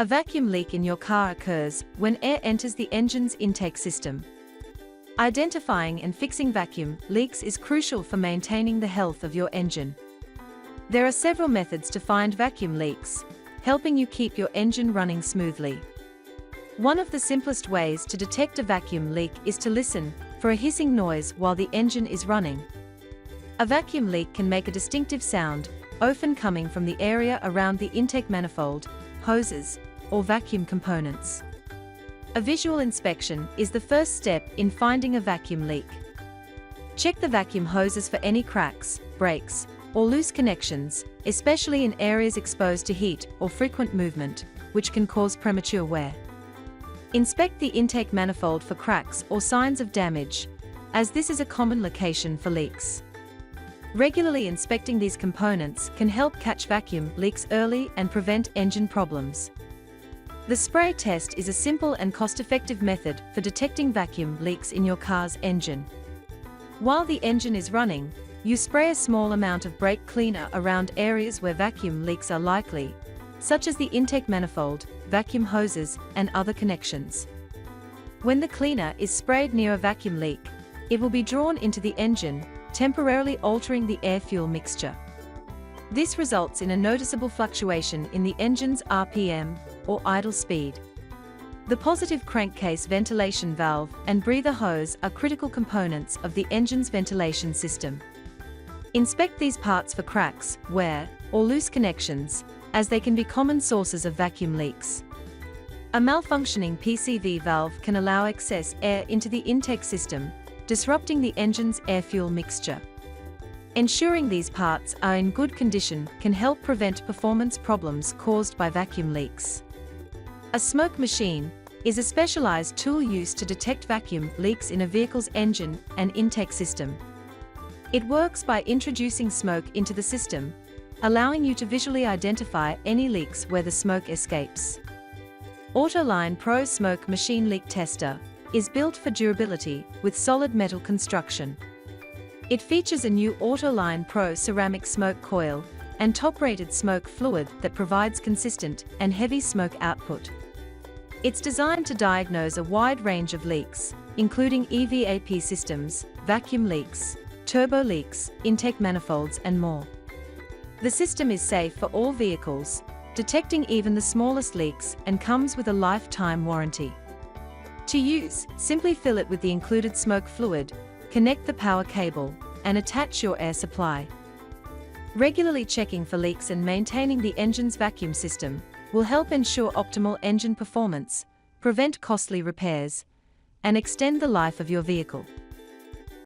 A vacuum leak in your car occurs when air enters the engine's intake system. Identifying and fixing vacuum leaks is crucial for maintaining the health of your engine. There are several methods to find vacuum leaks, helping you keep your engine running smoothly. One of the simplest ways to detect a vacuum leak is to listen for a hissing noise while the engine is running. A vacuum leak can make a distinctive sound, often coming from the area around the intake manifold, hoses, or vacuum components. A visual inspection is the first step in finding a vacuum leak. Check the vacuum hoses for any cracks, breaks, or loose connections, especially in areas exposed to heat or frequent movement, which can cause premature wear. Inspect the intake manifold for cracks or signs of damage, as this is a common location for leaks. Regularly inspecting these components can help catch vacuum leaks early and prevent engine problems. The spray test is a simple and cost-effective method for detecting vacuum leaks in your car's engine. While the engine is running, you spray a small amount of brake cleaner around areas where vacuum leaks are likely, such as the intake manifold, vacuum hoses, and other connections. When the cleaner is sprayed near a vacuum leak, it will be drawn into the engine, temporarily altering the air-fuel mixture. This results in a noticeable fluctuation in the engine's RPM, or idle speed. The positive crankcase ventilation valve and breather hose are critical components of the engine's ventilation system. Inspect these parts for cracks, wear, or loose connections, as they can be common sources of vacuum leaks. A malfunctioning PCV valve can allow excess air into the intake system, disrupting the engine's air-fuel mixture. Ensuring these parts are in good condition can help prevent performance problems caused by vacuum leaks. A smoke machine is a specialized tool used to detect vacuum leaks in a vehicle's engine and intake system. It works by introducing smoke into the system, allowing you to visually identify any leaks where the smoke escapes. Autoline Pro Smoke Machine Leak Tester is built for durability with solid metal construction. It features a new Autoline Pro ceramic smoke coil and top-rated smoke fluid that provides consistent and heavy smoke output. It's designed to diagnose a wide range of leaks, including EVAP systems, vacuum leaks, turbo leaks, intake manifolds, and more. The system is safe for all vehicles, detecting even the smallest leaks, and comes with a lifetime warranty. To use, simply fill it with the included smoke fluid, connect the power cable, and attach your air supply. Regularly checking for leaks and maintaining the engine's vacuum system will help ensure optimal engine performance, prevent costly repairs, and extend the life of your vehicle.